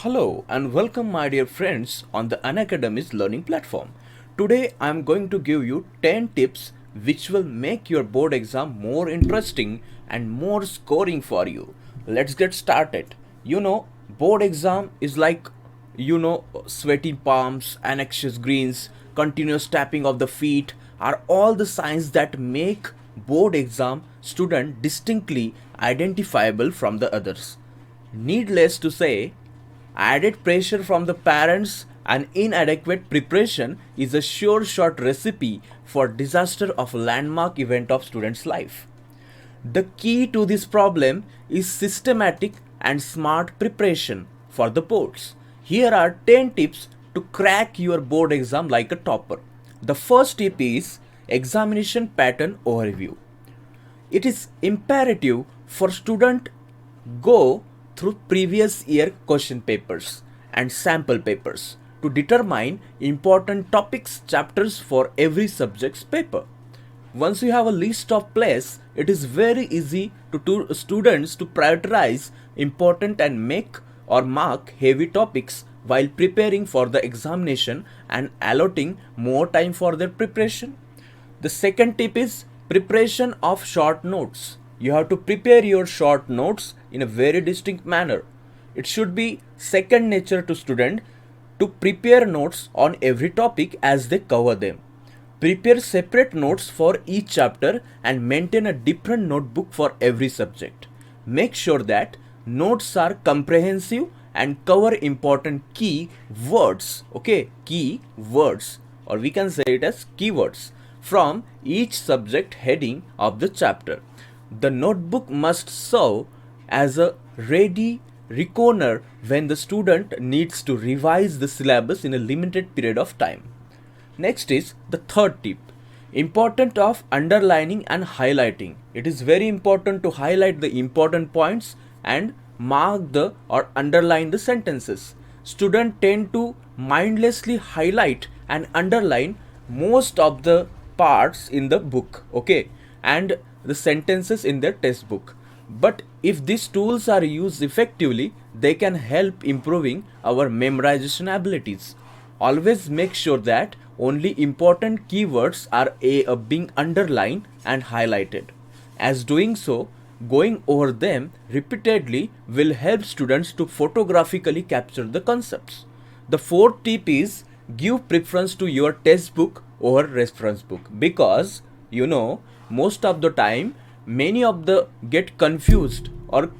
Hello and welcome my dear friends on the Unacademy's learning platform. Today I am going to give you 10 tips which will make your board exam more interesting and more scoring for you. Let's get started. Board exam is like sweaty palms, anxious greens, continuous tapping of the feet are all the signs that make board exam student distinctly identifiable from the others. Needless to say, added pressure from the parents and inadequate preparation is a sure shot recipe for disaster of a landmark event of student's life. The key to this problem is systematic and smart preparation for the boards. Here are 10 tips to crack your board exam like a topper. The first tip is examination pattern overview. It is imperative for student go through previous year question papers and sample papers to determine important topics chapters for every subject's paper. Once you have a list of place, it is very easy to students to prioritize important and make or mark heavy topics while preparing for the examination and allotting more time for their preparation. The second tip is preparation of short notes. You have to prepare your short notes in a very distinct manner. It should be second nature to student to prepare notes on every topic as they cover them. Prepare separate notes for each chapter and maintain a different notebook for every subject. Make sure that notes are comprehensive and cover important key words, key words, or we can say it as keywords from each subject heading of the chapter. The notebook must serve as a ready reckoner when the student needs to revise the syllabus in a limited period of time. Next is the third tip, importance of underlining and highlighting. It is very important to highlight the important points and mark the or underline the sentences. Students tend to mindlessly highlight and underline most of the parts in the book, and the sentences in their textbook. But if these tools are used effectively, they can help improving our memorization abilities. Always make sure that only important keywords are being underlined and highlighted. As doing so, going over them repeatedly will help students to photographically capture the concepts. The fourth tip is give preference to your textbook over reference book, because most of the time many of the get confused or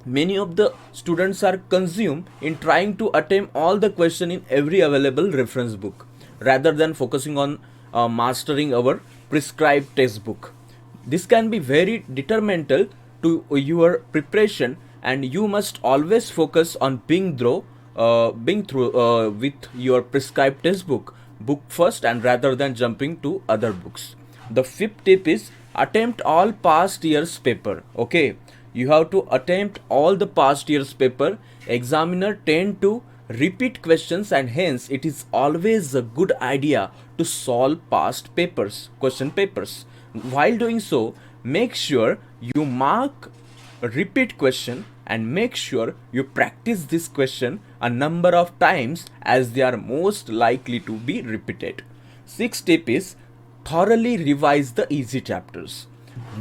many of the students are consumed in trying to attempt all the question in every available reference book rather than focusing on mastering our prescribed textbook. This can be very detrimental to your preparation, and you must always focus on being through with your prescribed textbook book first and rather than jumping to other books. The fifth tip is attempt all past years paper. You have to attempt all the past years paper. Examiner tend to repeat questions, and hence it is always a good idea to solve past papers, question papers. While doing so, make sure you mark a repeat question and make sure you practice this question a number of times as they are most likely to be repeated. Sixth tip is thoroughly revise the easy chapters.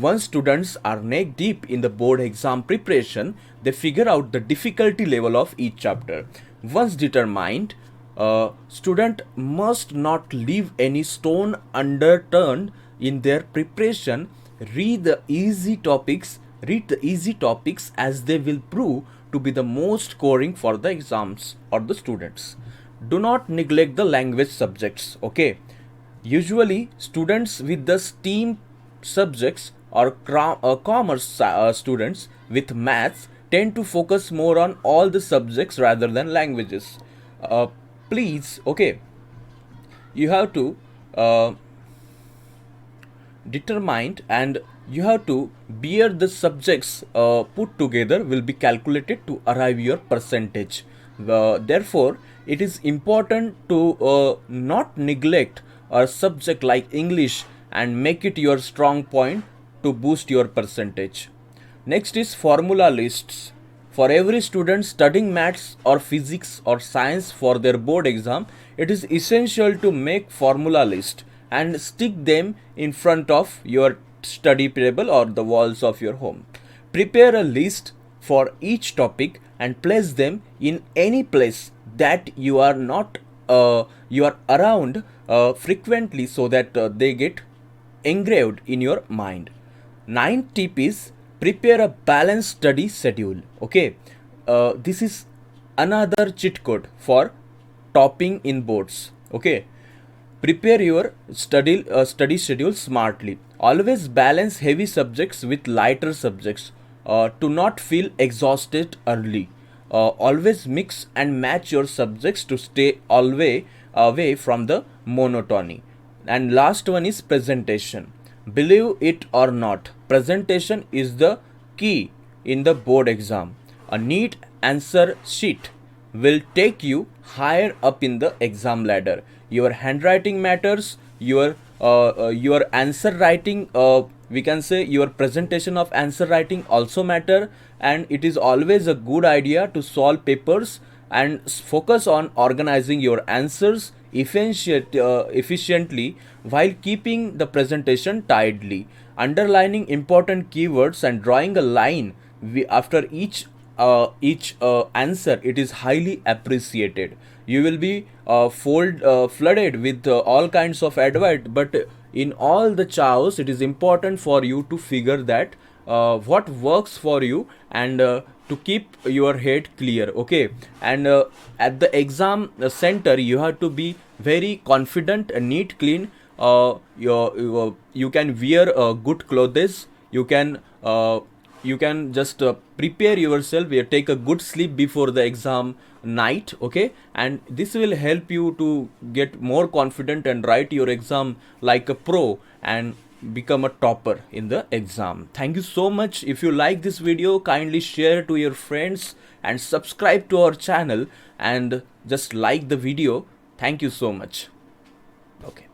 Once students are neck deep in the board exam preparation, they figure out the difficulty level of each chapter. Once determined, student must not leave any stone unturned in their preparation. Read the easy topics as they will prove to be the most scoring for the exams or the students. Do not neglect the language subjects. Usually students with the STEAM subjects or commerce students with maths tend to focus more on all the subjects rather than languages. Please, you have to determined and you have to bear the subjects put together will be calculated to arrive your percentage. Therefore, it is important to not neglect a subject like English and make it your strong point to boost your percentage. Next is formula lists. For every student studying maths or physics or science for their board exam, it is essential to make formula list and stick them in front of your study table or the walls of your home. Prepare a list for each topic and place them in any place that you are not you are around frequently, so that they get engraved in your mind. Ninth tip is prepare a balanced study schedule. Okay, this is another cheat code for topping in boards. Okay, prepare your study schedule smartly. Always balance heavy subjects with lighter subjects to not feel exhausted early. Always mix and match your subjects to stay always away from the monotony. And last one is presentation. Believe it or not, presentation is the key in the board exam. A neat answer sheet will take you higher up in the exam ladder. Your handwriting matters, your answer writing, we can say your presentation of answer writing also matter, and it is always a good idea to solve papers and focus on organizing your answers efficiently while keeping the presentation tidily. Underlining important keywords and drawing a line after each answer, it is highly appreciated. You will be flooded with all kinds of advice, but in all the chaos, it is important for you to figure that what works for you, and to keep your head clear. Okay, and at the exam center, you have to be very confident, neat, clean. You can wear good clothes. You can just prepare yourself. You take a good sleep before the exam night. Okay, and this will help you to get more confident and write your exam like a pro and become a topper in the exam. Thank you so much. If you like this video, kindly share to your friends and subscribe to our channel and just like the video. Thank you so much. Okay.